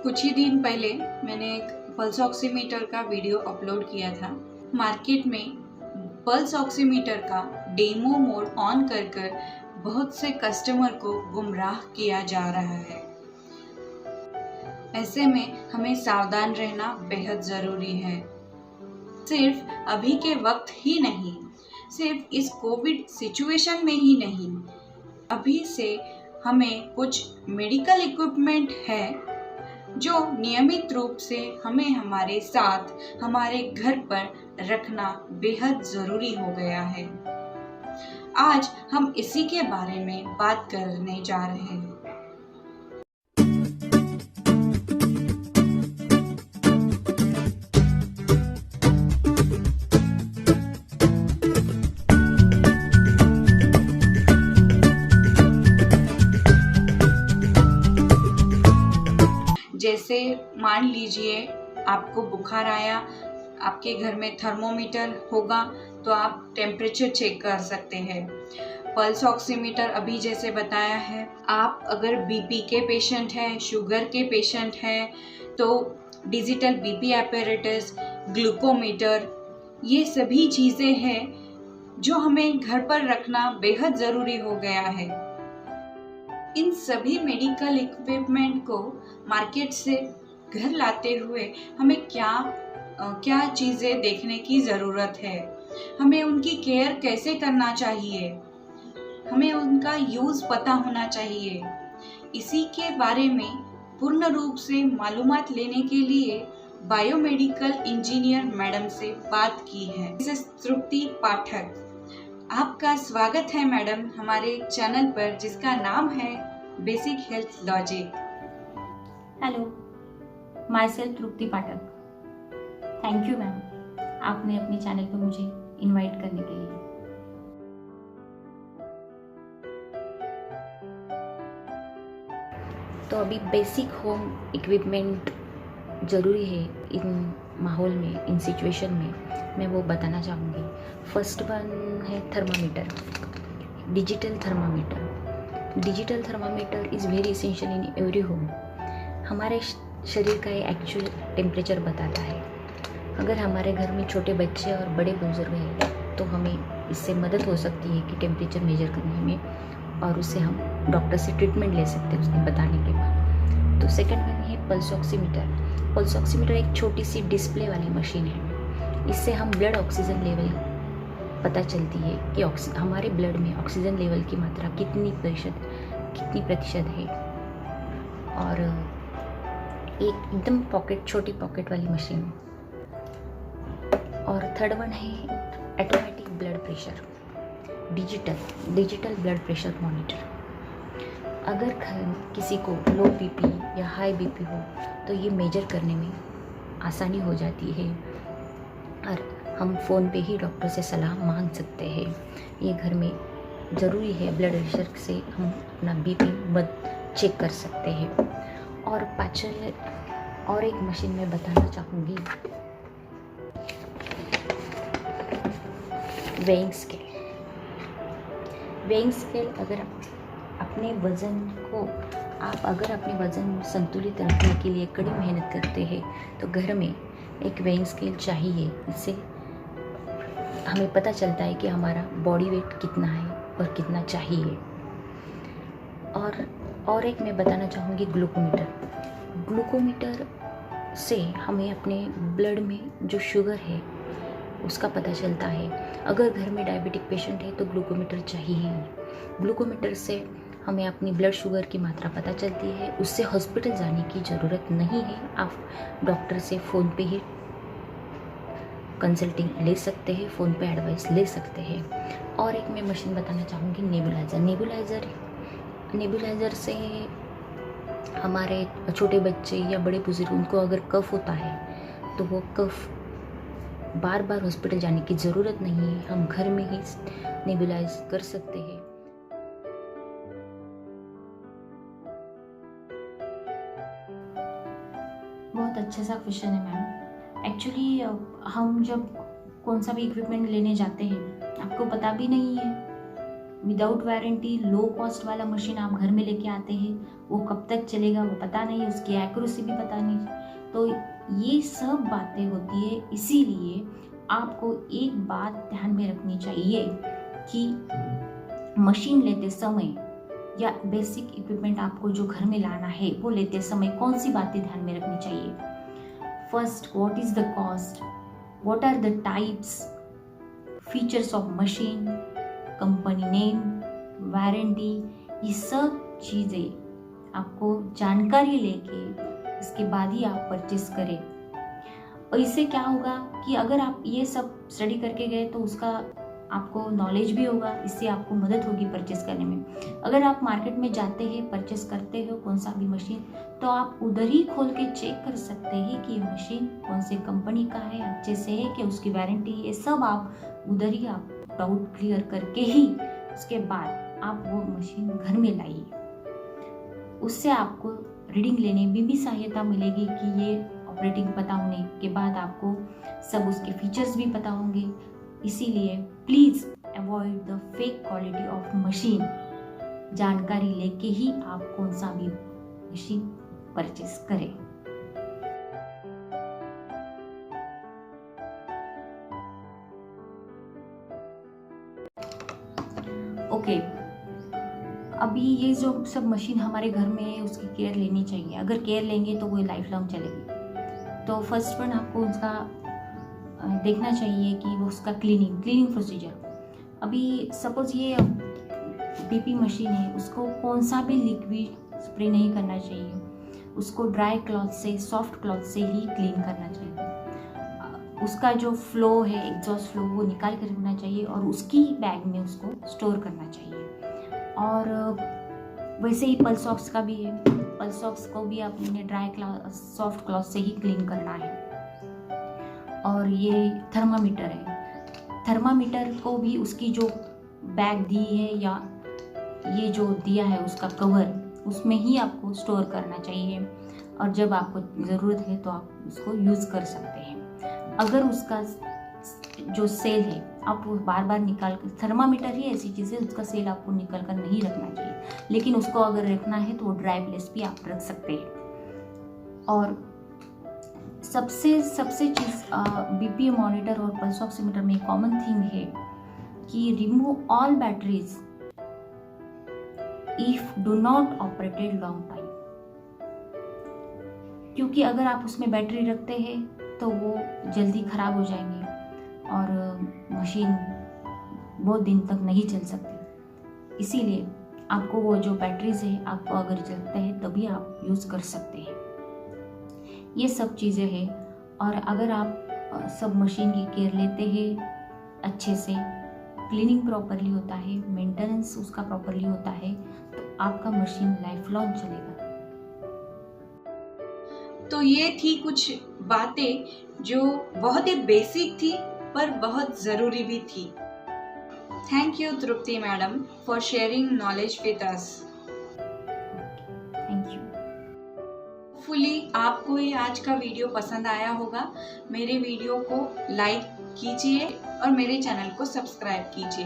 कुछ ही दिन पहले मैंने एक पल्स ऑक्सीमीटर का वीडियो अपलोड किया था। मार्केट में पल्स ऑक्सीमीटर का डेमो मोड ऑन कर बहुत से कस्टमर को गुमराह किया जा रहा है। ऐसे में हमें सावधान रहना बेहद ज़रूरी है। सिर्फ अभी के वक्त ही नहीं, सिर्फ इस कोविड सिचुएशन में ही नहीं, अभी से हमें कुछ मेडिकल इक्विपमेंट है जो नियमित रूप से हमें हमारे साथ हमारे घर पर रखना बेहद ज़रूरी हो गया है। आज हम इसी के बारे में बात करने जा रहे हैं। जैसे मान लीजिए आपको बुखार आया, आपके घर में थर्मोमीटर होगा तो आप टेम्परेचर चेक कर सकते हैं। पल्स ऑक्सीमीटर अभी जैसे बताया है, आप अगर बीपी के पेशेंट हैं, शुगर के पेशेंट हैं तो डिजिटल बीपी एपैरेटस, ग्लूकोमीटर, ये सभी चीज़ें हैं जो हमें घर पर रखना बेहद ज़रूरी हो गया है। इन सभी मेडिकल इक्विपमेंट को मार्केट से घर लाते हुए हमें क्या चीज़ें देखने की ज़रूरत है, हमें उनकी केयर कैसे करना चाहिए, हमें उनका यूज़ पता होना चाहिए। इसी के बारे में पूर्ण रूप से मालूमात लेने के लिए बायोमेडिकल इंजीनियर मैडम से बात की है। मिसेस तृप्ति पाठक, आपका स्वागत है मैडम हमारे चैनल पर जिसका नाम है basic health logic. Hello, my self Tripti Pathak. Thank you ma'am, आपने अपने चैनल पर मुझे इनवाइट करने के लिए। तो अभी बेसिक होम इक्विपमेंट ज़रूरी है इन माहौल में, इन सिचुएशन में, मैं वो बताना चाहूँगी। फर्स्ट वन है thermometer, digital thermometer. Digital thermometer is very essential in every home. हमारे शरीर का ये एक्चुअल टेम्परेचर बताता है। अगर हमारे घर में छोटे बच्चे और बड़े बुजुर्ग हैं तो हमें इससे मदद हो सकती है कि टेम्परेचर मेजर करने में, और उससे हम डॉक्टर से ट्रीटमेंट ले सकते हैं उसके बताने के बाद। तो सेकंड वन है पल्स ऑक्सीमीटर। पल्स ऑक्सीमीटर एक छोटी सी डिस्प्ले वाली मशीन है। इससे हम ब्लड ऑक्सीजन लेवल पता चलती है कि हमारे ब्लड में ऑक्सीजन लेवल की मात्रा कितनी प्रतिशत है। और एक एकदम छोटी पॉकेट वाली मशीन। और थर्ड वन है automatic blood pressure, digital blood pressure monitor. अगर किसी को लो बीपी या हाई बीपी हो तो ये मेजर करने में आसानी हो जाती है और हम फ़ोन पे ही डॉक्टर से सलाह मांग सकते हैं। ये घर में ज़रूरी है, ब्लड प्रेशर से हम अपना बीपी चेक कर सकते हैं। और और एक मशीन में बताना चाहूँगी, वेइंग स्केल। अगर अपने वज़न संतुलित रखने के लिए कड़ी मेहनत करते हैं तो घर में एक वेइंग स्केल चाहिए। इससे हमें पता चलता है कि हमारा बॉडी वेट कितना है और कितना चाहिए। और एक मैं बताना चाहूँगी ग्लूकोमीटर से हमें अपने ब्लड में जो शुगर है उसका पता चलता है। अगर घर में डायबिटिक पेशेंट है तो ग्लूकोमीटर चाहिए। ग्लूकोमीटर से हमें अपनी ब्लड शुगर की मात्रा पता चलती है। उससे हॉस्पिटल जाने की ज़रूरत नहीं है, आप डॉक्टर से फ़ोन पे ही कंसल्टिंग ले सकते हैं, फ़ोन पे एडवाइस ले सकते हैं। और एक मैं मशीन बताना चाहूँगी, नेबुलाइज़र से हमारे छोटे बच्चे या बड़े बुजुर्ग, उनको अगर कफ होता है तो वो कफ बार बार हॉस्पिटल जाने की ज़रूरत नहीं है, हम घर में ही नेबुलाइज कर सकते हैं। बहुत अच्छा सा क्वेश्चन है मैम। एक्चुअली हम जब कौन सा भी इक्विपमेंट लेने जाते हैं आपको पता भी नहीं है, विदाउट वारंटी लो कॉस्ट वाला मशीन आप घर में लेके आते हैं, वो कब तक चलेगा वो पता नहीं, उसकी एक्यूरेसी भी पता नहीं। तो ये सब बातें होती है। इसीलिए आपको एक बात ध्यान में रखनी चाहिए कि मशीन लेते समय या बेसिक इक्विपमेंट आपको जो घर में लाना है वो लेते समय कौन सी बातें ध्यान में रखनी चाहिए। First, what is the cost, what are the types, features of machine, company name, warranty, ये सब चीज़ें आपको जानकारी लेके इसके बाद ही आप परचेस करें। और इससे क्या होगा कि अगर आप ये सब स्टडी करके गए तो उसका आपको नॉलेज भी होगा, इससे आपको मदद होगी परचेस करने में। अगर आप मार्केट में जाते हैं, परचेस करते हो कौन सा भी मशीन, तो आप उधर ही खोल के चेक कर सकते हैं कि ये मशीन कौन से कंपनी का है, अच्छे से है कि उसकी वारंटी है। ये सब आप उधर ही आप डाउट क्लियर करके ही उसके बाद आप वो मशीन घर में लाइए। उससे आपको रीडिंग लेने में भी सहायता मिलेगी कि ये ऑपरेटिंग पता होने के बाद आपको सब उसके फीचर्स भी पता होंगे। इसीलिए please avoid the fake quality of machine. जानकारी लेके ही आप कौन सा भी मशीन परचेस करें। ओके, अभी ये जो सब मशीन हमारे घर में है उसकी केयर लेनी चाहिए। अगर केयर लेंगे तो वो लाइफ लॉन्ग चलेगी। तो फर्स्ट वन आपको उसका देखना चाहिए कि वो उसका क्लीनिंग प्रोसीजर। अभी सपोज ये बीपी मशीन है, उसको कौन सा भी लिक्विड स्प्रे नहीं करना चाहिए, उसको ड्राई क्लॉथ से, सॉफ्ट क्लॉथ से ही क्लीन करना चाहिए। उसका जो फ्लो है, एग्जॉस्ट फ्लो, वो निकाल कर रखना चाहिए और उसकी बैग में उसको स्टोर करना चाहिए। और वैसे ही पल्स ऑक्स का भी है, पल्स ऑक्स को भी आपने ड्राई क्लॉथ, सॉफ्ट क्लॉथ से ही क्लीन करना है। और ये थर्मामीटर है, थर्मामीटर को भी उसकी जो बैग दी है या ये जो दिया है उसका कवर, उसमें ही आपको स्टोर करना चाहिए। और जब आपको ज़रूरत है तो आप उसको यूज़ कर सकते हैं। अगर उसका जो सेल है आप वो बार बार निकाल कर, थर्मामीटर ही ऐसी चीज़ है उसका सेल आपको निकल कर नहीं रखना चाहिए, लेकिन उसको अगर रखना है तो वो ड्राई प्लेस भी आप रख सकते हैं। और सबसे चीज़ बीपी मॉनिटर और पल्स ऑक्सीमीटर में कॉमन थिंग है कि remove all batteries if do not operated long time. क्योंकि अगर आप उसमें बैटरी रखते हैं तो वो जल्दी खराब हो जाएंगे और मशीन बहुत दिन तक नहीं चल सकती। इसीलिए आपको वो जो बैटरीज है आपको अगर जरूरत है तभी आप यूज़ कर सकते हैं। ये सब चीज़ें हैं। और अगर आप सब मशीन की केयर लेते हैं अच्छे से, क्लीनिंग प्रॉपरली होता है, मेंटेनेंस उसका प्रॉपरली होता है, तो आपका मशीन लाइफ लॉन्ग चलेगा। तो ये थी कुछ बातें जो बहुत ही बेसिक थी पर बहुत ज़रूरी भी थी। Thank you Tripti madam for sharing knowledge with us. Thank you. Hopefully आपको ये आज का वीडियो पसंद आया होगा। मेरे वीडियो को लाइक कीजिए और मेरे चैनल को सब्सक्राइब कीजिए।